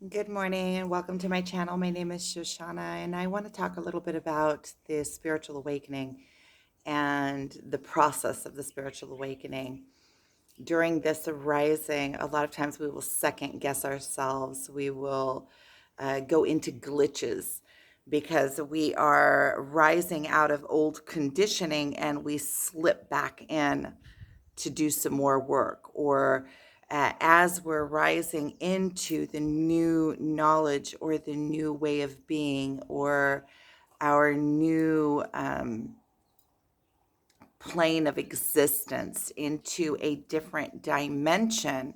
Good morning and welcome to my channel. My name is Shoshana, and I want to talk a little bit about the spiritual awakening and the process of the spiritual awakening. During this arising, a lot of times we will second guess ourselves. We will go into glitches because we are rising out of old conditioning and we slip back in to do some more work, or as we're rising into the new knowledge or the new way of being or our new plane of existence into a different dimension,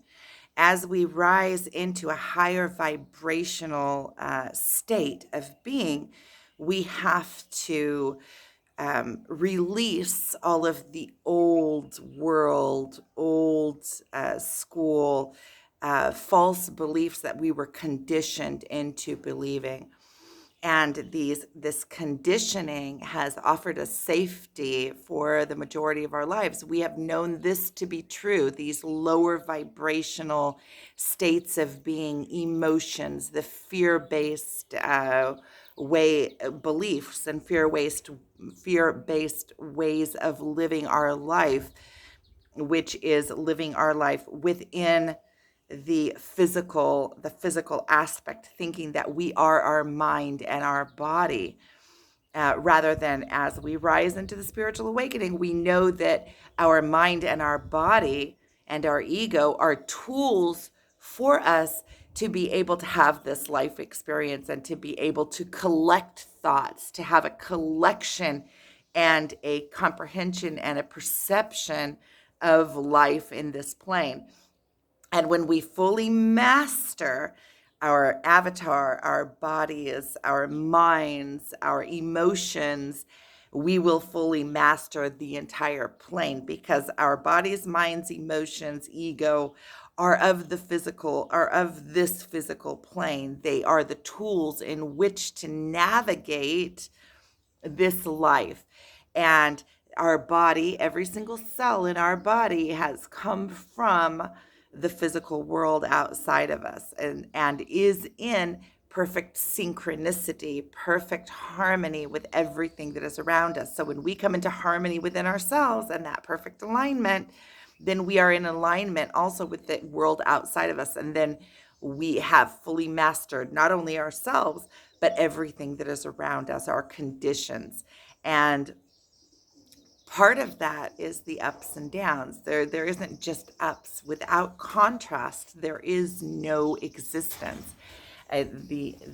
as we rise into a higher vibrational state of being, we have to release all of the old world, old school, false beliefs that we were conditioned into believing. And this conditioning has offered us safety for the majority of our lives. We have known this to be true, these lower vibrational states of being, emotions, the fear-based way beliefs and fear-based ways of living our life, which is living our life within the physical aspect, thinking that we are our mind and our body, rather than, as we rise into the spiritual awakening, we know that our mind and our body and our ego are tools for us to be able to have this life experience and to be able to collect thoughts, to have a collection and a comprehension and a perception of life in this plane. And when we fully master our avatar, our bodies, our minds, our emotions, we will fully master the entire plane, because our bodies, minds, emotions, ego are of this physical plane. They are the tools in which to navigate this life. And our body, every single cell in our body has come from the physical world outside of us, and is in perfect synchronicity, perfect harmony with everything that is around us. So when we come into harmony within ourselves and that perfect alignment, then we are in alignment also with the world outside of us. And then we have fully mastered not only ourselves, but everything that is around us, our conditions. And part of that is the ups and downs. There isn't just ups. Without contrast, there is no existence. The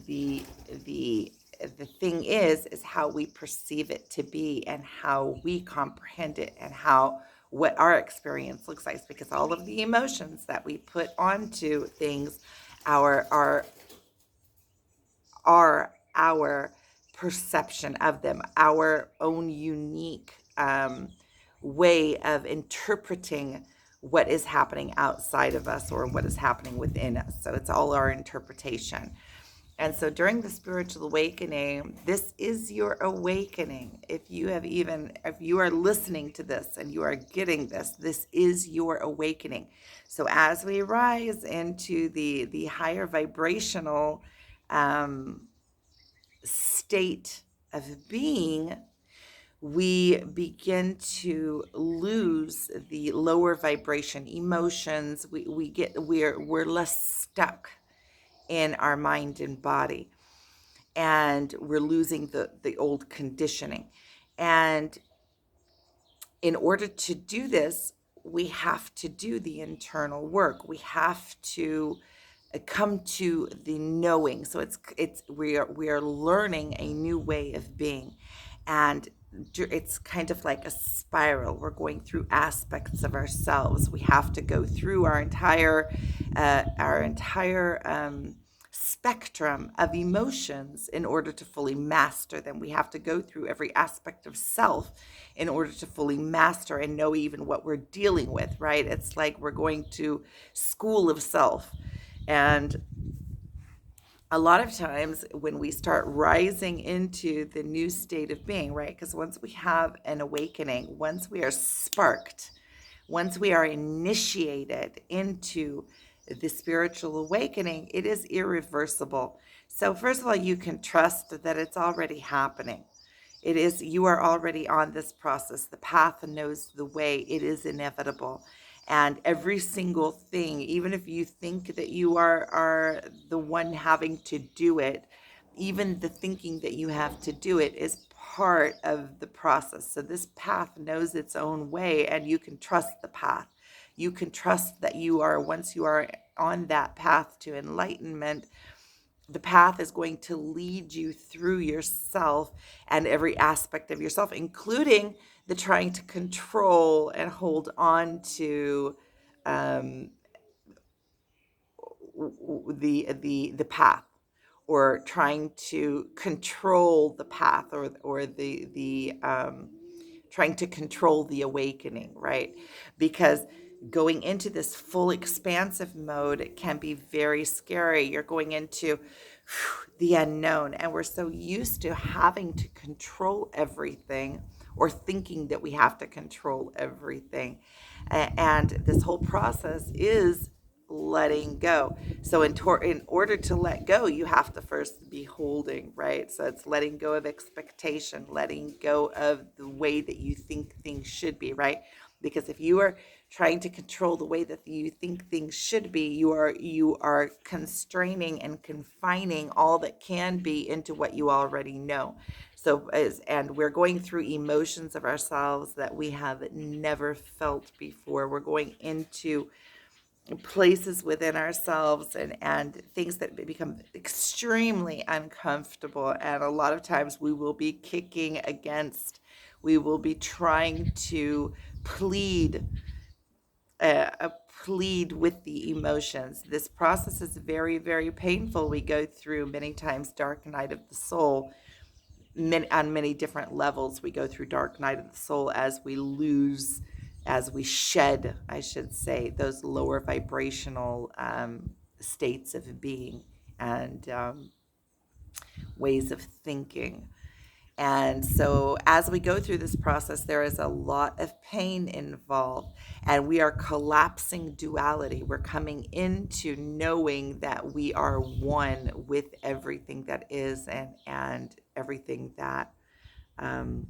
thing is how we perceive it to be and how we comprehend it and how what our experience looks like, because all of the emotions that we put onto things our are our perception of them, our own unique way of interpreting what is happening outside of us or what is happening within us. So it's all our interpretation. And so during the spiritual awakening, this is your awakening. If you are listening to this and you are getting this, this is your awakening. So as we rise into the higher vibrational um, state of being, we begin to lose the lower vibration emotions. We're less stuck in our mind and body, and we're losing the old conditioning. And in order to do this, we have to do the internal work. We have to come to the knowing. So we are learning a new way of being, and it's kind of like a spiral. We're going through aspects of ourselves. We have to go through our entire spectrum of emotions in order to fully master them. We have to go through every aspect of self in order to fully master and know even what we're dealing with, right? It's like we're going to school of self. And a lot of times when we start rising into the new state of being, right? Because once we have an awakening, once we are sparked, once we are initiated into the spiritual awakening, it is irreversible. So, first of all, you can trust that it's already happening. It is, you are already on this process. The path knows the way. It is inevitable. And every single thing, even if you think that you are the one having to do it, even the thinking that you have to do it is part of the process. So this path knows its own way, and you can trust the path. You can trust that you are, once you are on that path to enlightenment, the path is going to lead you through yourself and every aspect of yourself, including the trying to control and hold on to um, the path, or trying to control the path, or the trying to control the awakening, right? Because going into this full expansive mode can be very scary. You're going into the unknown, and we're so used to having to control everything, or thinking that we have to control everything. And this whole process is letting go. So in order to let go, you have to first be holding, right? So it's letting go of expectation, letting go of the way that you think things should be, right? Because if you are trying to control the way that you think things should be, you are constraining and confining all that can be into what you already know. And we're going through emotions of ourselves that we have never felt before. We're going into places within ourselves, and things that become extremely uncomfortable, and a lot of times we will be kicking against, we will be trying to plead, plead with the emotions. This process is very, very painful. We go through many times dark night of the soul, on many different levels. We go through dark night of the soul as we lose, as we shed, I should say, those lower vibrational states of being, and ways of thinking. And so, as we go through this process, there is a lot of pain involved, and we are collapsing duality. We're coming into knowing that we are one with everything that is, and everything that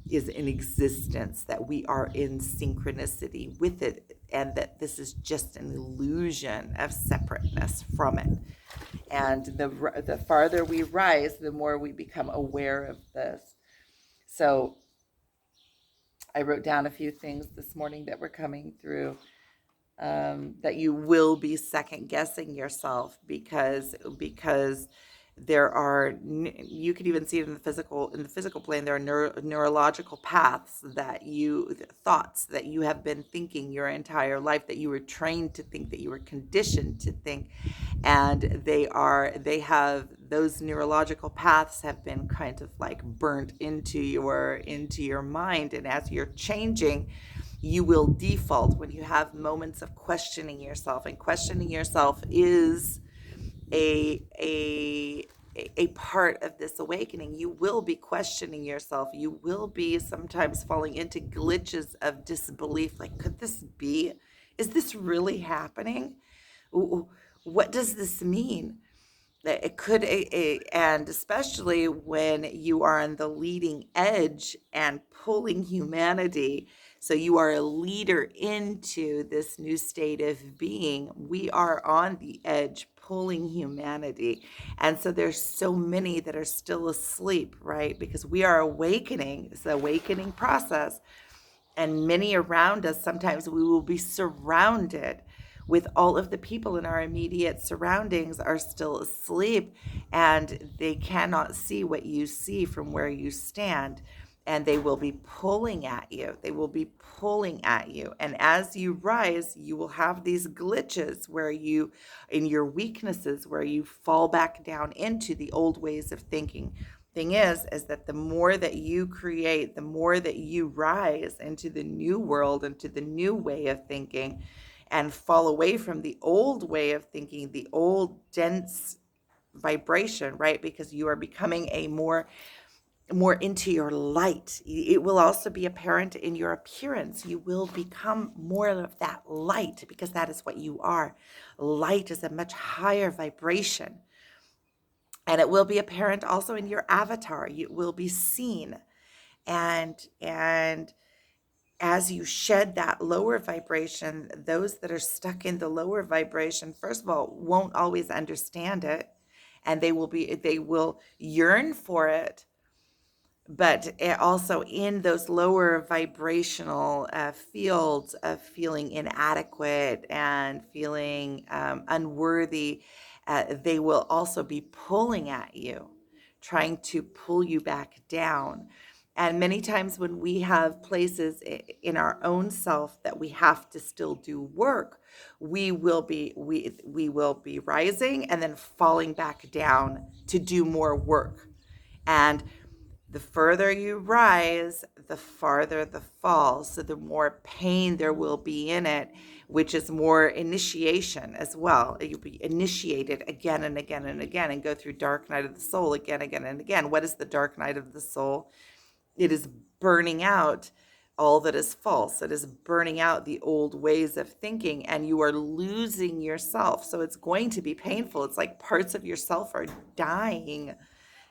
is in existence, that we are in synchronicity with it, and that this is just an illusion of separateness from it. And the farther we rise, the more we become aware of this. So I wrote down a few things this morning that were coming through, that you will be second guessing yourself, because there are, you could even see it in the physical plane. There are neurological paths that thoughts that you have been thinking your entire life, that you were trained to think, that you were conditioned to think, and they have, those neurological paths have been kind of like burnt into your mind. And as you're changing, you will default when you have moments of questioning yourself, and questioning yourself is a a part of this awakening. You will be questioning yourself. You will be sometimes falling into glitches of disbelief, like, could this be, is this really happening? What does this mean? It could, and especially when you are on the leading edge and pulling humanity. So you are a leader into this new state of being. We are on the edge pulling humanity. And so there's so many that are still asleep, right? Because we are awakening. It's the awakening process. And many around us, sometimes we will be surrounded with all of the people in our immediate surroundings are still asleep, and they cannot see what you see from where you stand, and they will be pulling at you. They will be pulling at you. And as you rise, you will have these glitches where you, in your weaknesses, where you fall back down into the old ways of thinking. Thing is that the more that you create, the more that you rise into the new world, into the new way of thinking, and fall away from the old way of thinking, the old dense vibration, right? Because you are becoming a more more into your light. It will also be apparent in your appearance. You will become more of that light because that is what you are. Light is a much higher vibration. And it will be apparent also in your avatar. You will be seen. And as you shed that lower vibration, those that are stuck in the lower vibration, first of all, won't always understand it. And they will yearn for it, but also in those lower vibrational fields of feeling inadequate and feeling unworthy, they will also be pulling at you, trying to pull you back down. And many times when we have places in our own self that we have to still do work, we will be rising and then falling back down to do more work. And the further you rise, the farther the fall. So the more pain there will be in it, which is more initiation as well. You'll be initiated again and again and again and go through dark night of the soul again, again and again. What is the dark night of the soul? It is burning out all that is false. It is burning out the old ways of thinking, and you are losing yourself. So it's going to be painful. It's like parts of yourself are dying,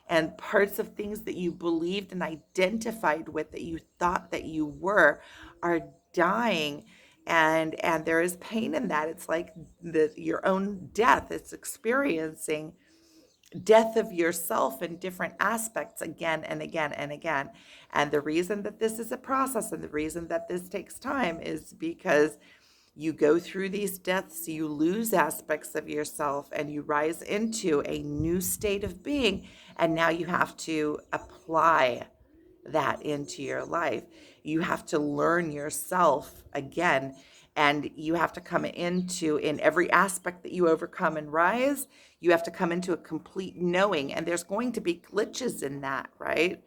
and parts of things that you believed and identified with, that you thought that you were, are dying. And there is pain in that. It's like your own death. It's experiencing death of yourself in different aspects again and again and again. And the reason that this is a process and the reason that this takes time is because you go through these deaths, you lose aspects of yourself, and you rise into a new state of being. And now you have to apply that into your life. You have to learn yourself again. And you have to come into, in every aspect that you overcome and rise, you have to come into a complete knowing. And there's going to be glitches in that, right?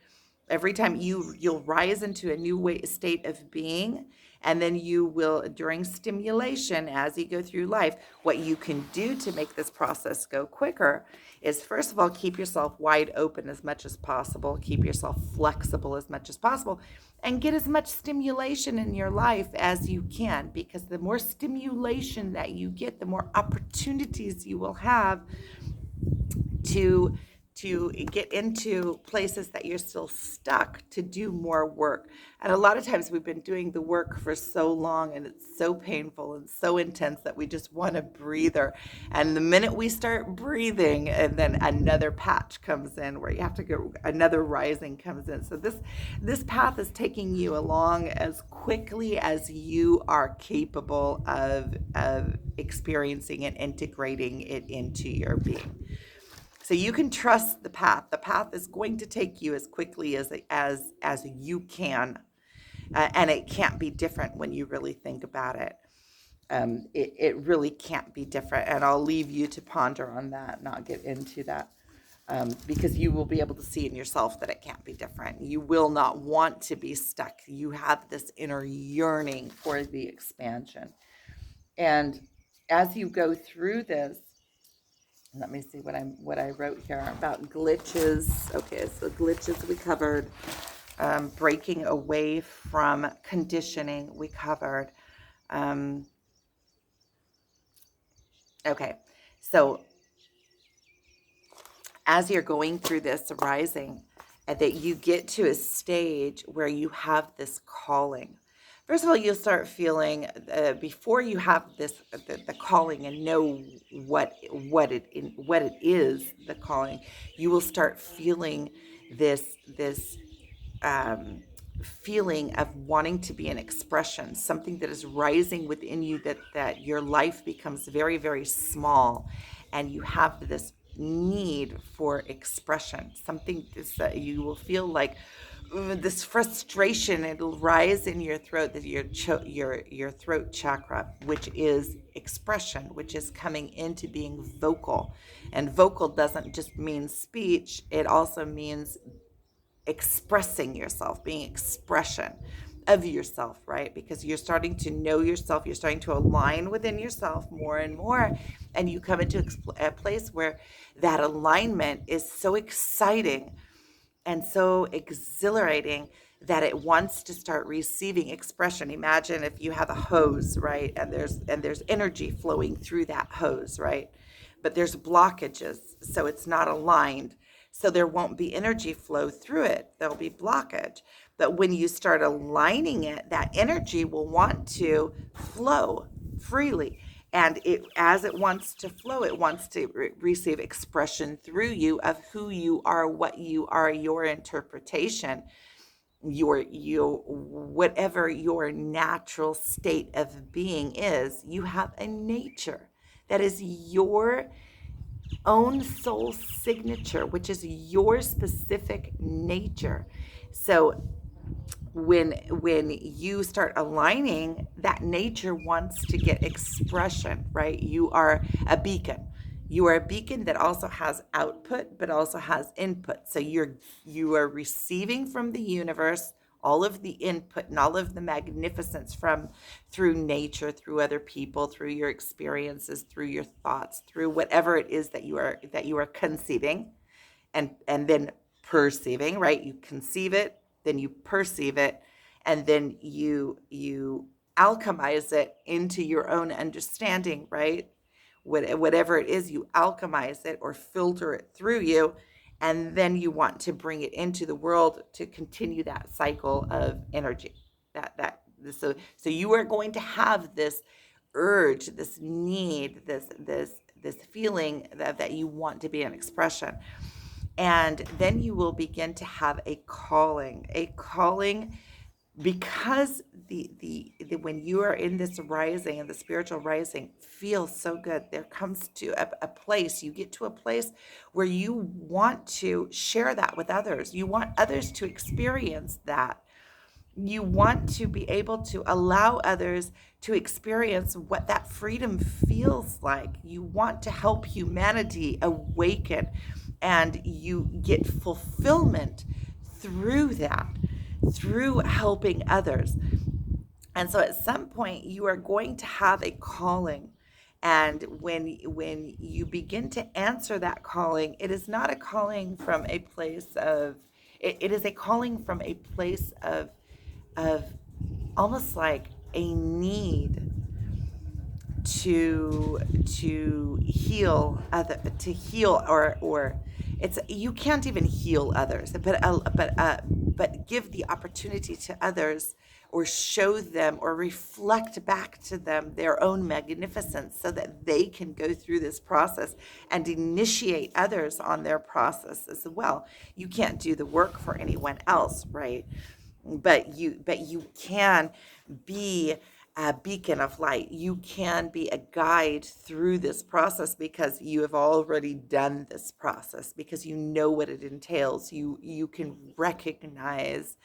Every time you'll rise into a new state of being, and then you will, during stimulation, as you go through life, what you can do to make this process go quicker is, first of all, keep yourself wide open as much as possible, keep yourself flexible as much as possible, and get as much stimulation in your life as you can, because the more stimulation that you get, the more opportunities you will have to get into places that you're still stuck, to do more work. And a lot of times we've been doing the work for so long and it's so painful and so intense that we just want a breather. And the minute we start breathing, and then another patch comes in where you have to go, another rising comes in. So this path is taking you along as quickly as you are capable of experiencing and integrating it into your being. So you can trust the path. The path is going to take you as quickly as you can, and it can't be different when you really think about it. It really can't be different, and I'll leave you to ponder on that, not get into that, because you will be able to see in yourself that it can't be different. You will not want to be stuck. You have this inner yearning for the expansion, and as you go through this, let me see what I wrote here about glitches. Okay, so glitches we covered. Breaking away from conditioning we covered. Okay, so as you're going through this arising, that you get to a stage where you have this calling. First of all, you'll start feeling, before you have the calling and know what it is, the calling, you will start feeling this feeling of wanting to be an expression, something that is rising within you, that your life becomes very, very small, and you have this need for expression, something that you will feel like this frustration. It'll rise in your throat, that your throat chakra, which is expression, which is coming into being vocal. And vocal doesn't just mean speech, it also means expressing yourself, being expression of yourself, right? Because you're starting to know yourself, you're starting to align within yourself more and more, and you come into a place where that alignment is so exciting, and so exhilarating that it wants to start receiving expression. Imagine if you have a hose, right? And there's energy flowing through that hose, right? But there's blockages, so it's not aligned. So there won't be energy flow through it. There'll be blockage. But when you start aligning it, that energy will want to flow freely. And it, as it wants to flow, it wants to receive expression through you of who you are, what you are, your interpretation, your whatever your natural state of being is. You have a nature that is your own soul signature, which is your specific nature. So when you start aligning, that nature wants to get expression, right? You are a beacon. You are a beacon that also has output but also has input. So you are receiving from the universe all of the input and all of the magnificence from through nature, through other people, through your experiences, through your thoughts, through whatever it is that you are conceiving and then perceiving, right? You conceive it, then you perceive it, and then you alchemize it into your own understanding, right? Whatever it is, you alchemize it or filter it through you, and then you want to bring it into the world to continue that cycle of energy. So you are going to have this urge, this need, this feeling that you want to be an expression. And then you will begin to have a calling, because the when you are in this rising and the spiritual rising feels so good. There comes to a place, you get to a place where you want to share that with others. You want others to experience that. You want to be able to allow others to experience what that freedom feels like. You want to help humanity awaken, and you get fulfillment through that, through helping others. And so at some point you are going to have a calling. And when you begin to answer that calling, it is not a calling from a place of it is a calling from a place of almost like a need to heal or it's, you can't even heal others, but give the opportunity to others, or show them or reflect back to them their own magnificence, so that they can go through this process and initiate others on their process as well. You can't do the work for anyone else, right? But you can be a beacon of light. You can be a guide through this process, because you have already done this process, because you know what it entails. You can recognize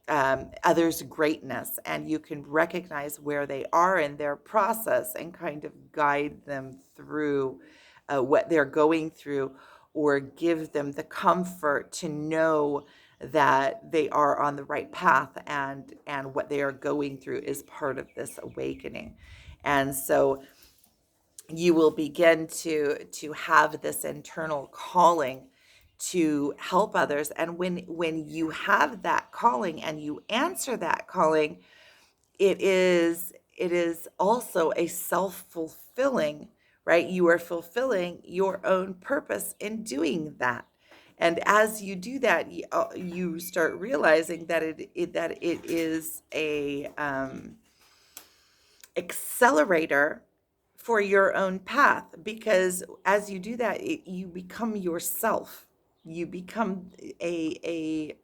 others' greatness, and you can recognize where they are in their process and kind of guide them through what they're going through, or give them the comfort to know that they are on the right path, and what they are going through is part of this awakening. And so you will begin to have this internal calling to help others. And when you have that calling and you answer that calling, it is also a self-fulfilling, right? You are fulfilling your own purpose in doing that. And as you do that, you start realizing that it is a accelerator for your own path, because as you do that, you become yourself. You become a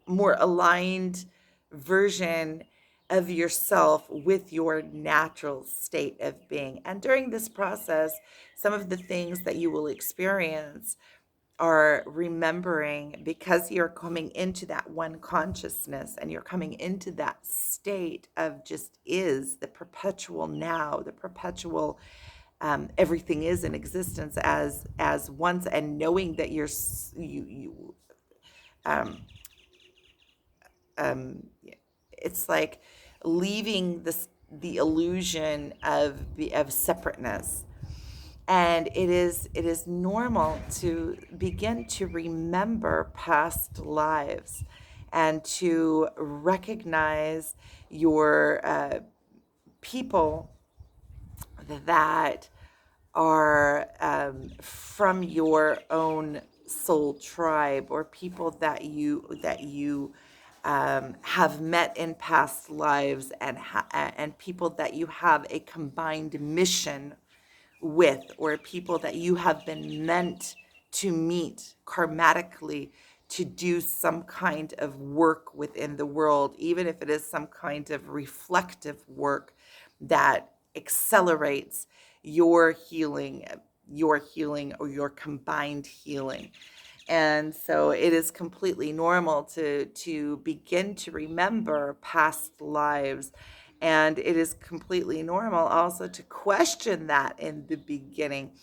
more aligned version of yourself with your natural state of being. And during this process, some of the things that you will experience are remembering, because you're coming into that one consciousness, and you're coming into that state of just is, the perpetual now, the perpetual everything is in existence as once, and knowing that you um, um, it's like leaving the illusion of separateness, And it is normal to begin to remember past lives and to recognize your people that are from your own soul tribe, or people that you have met in past lives, and people that you have a combined mission with, or people that you have been meant to meet karmatically to do some kind of work within the world, even if it is some kind of reflective work that accelerates your healing, or your combined healing. And so it is completely normal to begin to remember past lives. And it is completely normal also to question that in the beginning.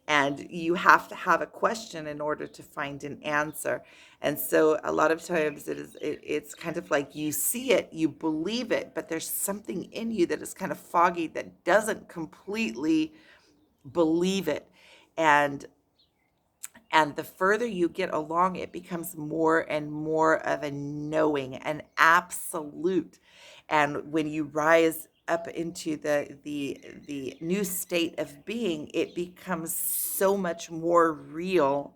And you have to have a question in order to find an answer. And so a lot of times it's kind of like you see it, you believe it, but there's something in you that is kind of foggy, that doesn't completely believe it. And and the further you get along, it becomes more and more of a knowing, an absolute. And when you rise up into the new state of being, it becomes so much more real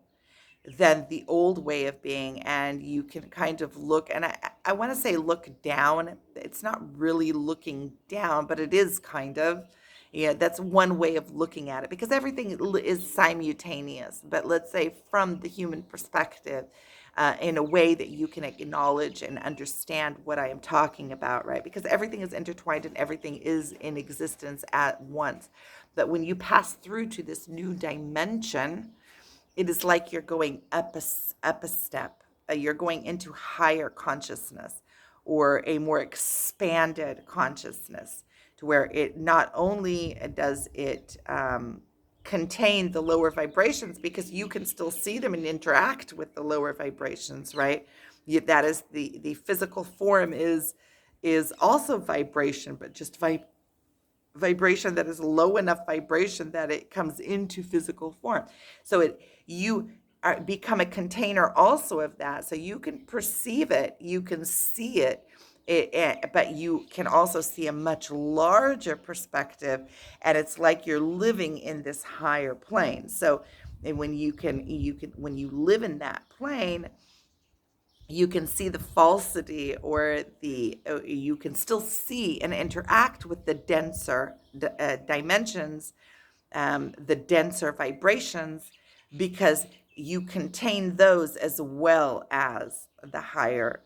than the old way of being. And you can kind of look, and I want to say look down. It's not really looking down, but it is kind of. Yeah, that's one way of looking at it, because everything is simultaneous. But let's say from the human perspective, in a way that you can acknowledge and understand what I am talking about, right? Because everything is intertwined and everything is in existence at once. But when you pass through to this new dimension, it is like you're going up a step. You're going into higher consciousness, or a more expanded consciousness, to where it not only does it contain the lower vibrations, because you can still see them and interact with the lower vibrations, right? That is the physical form is also vibration, but just vibration that is low enough vibration that it comes into physical form. So you become a container also of that. So you can perceive it, you can see it, but you can also see a much larger perspective, and it's like you're living in this higher plane. So, and when you live in that plane, you can see the falsity, or you can still see and interact with the denser dimensions, the denser vibrations, because you contain those as well as the higher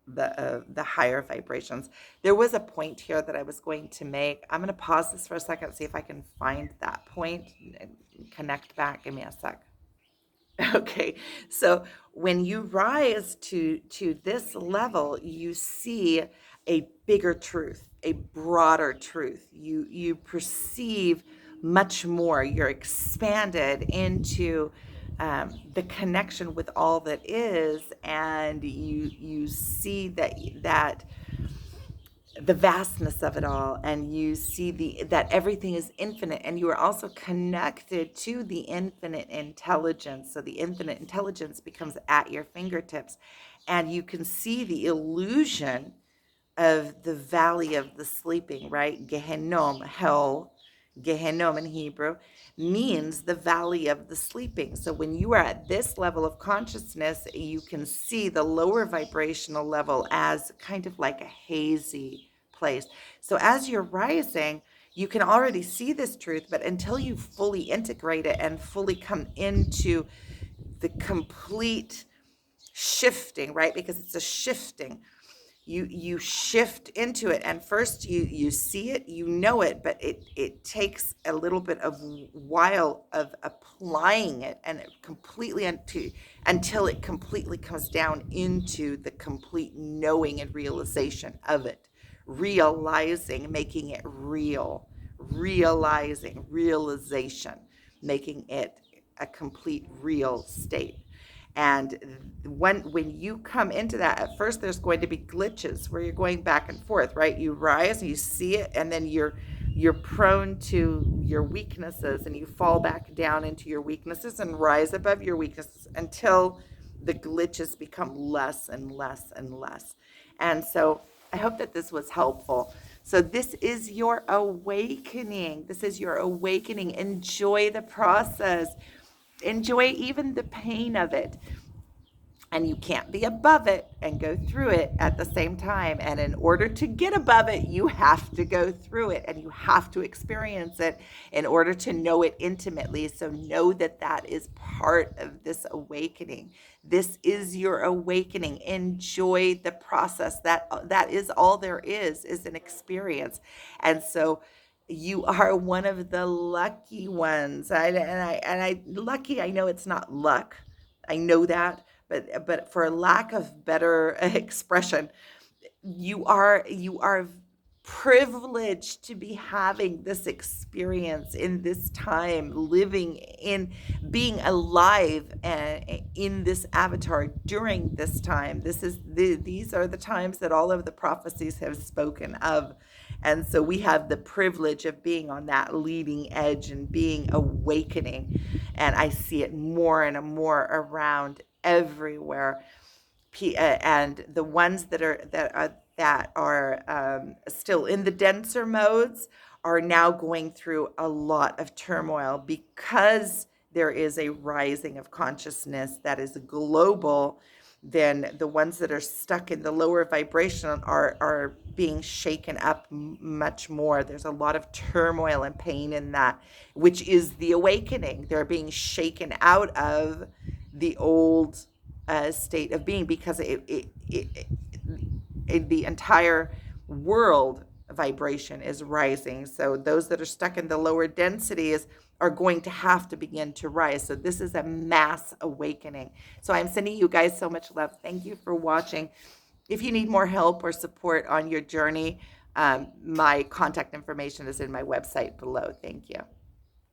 vibrations. There was a point here that I was going to make. I'm going to pause this for a second, see if I can find that point and connect back. Give me a sec. Okay, so when you rise to this level, you see a bigger truth, a broader truth. You perceive much more. You're expanded into the connection with all that is, and you see that the vastness of it all, and you see that everything is infinite, and you are also connected to the infinite intelligence. So the infinite intelligence becomes at your fingertips, and you can see the illusion of the valley of the sleeping, right? Gehenom, hell, Gehenom in Hebrew, means the valley of the sleeping. So when you are at this level of consciousness, you can see the lower vibrational level as kind of like a hazy place. So as you're rising, you can already see this truth, but until you fully integrate it and fully come into the complete shifting, right? Because it's a shifting, you shift into it, and first you see it, you know it, but it takes a little bit of while of applying it, and it completely until it completely comes down into the complete knowing and realization of it, realizing, making it real, realization, making it a complete real state. And when you come into that, at first there's going to be glitches where you're going back and forth, right? You rise and you see it, and then you're prone to your weaknesses, and you fall back down into your weaknesses and rise above your weaknesses until the glitches become less and less and less. And so I hope that this was helpful. So this is your awakening. This is your awakening. Enjoy the process. Enjoy even the pain of it. And you can't be above it and go through it at the same time. And in order to get above it, you have to go through it and you have to experience it in order to know it intimately. So know that that is part of this awakening. This is your awakening. Enjoy the process. That is all there is an experience. And so you are one of the lucky ones. Lucky, I know it's not luck. I know that, but for lack of better expression, you are privileged to be having this experience in this time, living in, being alive in this avatar during this time. These are the times that all of the prophecies have spoken of. And so we have the privilege of being on that leading edge and being awakening. And I see it more and more around everywhere. And the ones that are still in the denser modes are now going through a lot of turmoil because there is a rising of consciousness that is global. Then the ones that are stuck in the lower vibration are being shaken up much more. There's a lot of turmoil and pain in that, which is the awakening. They're being shaken out of the old state of being because the entire world vibration is rising. So those that are stuck in the lower densities are going to have to begin to rise. So this is a mass awakening. So I'm sending you guys so much love. Thank you for watching. If you need more help or support on your journey, my contact information is in my website below. Thank you.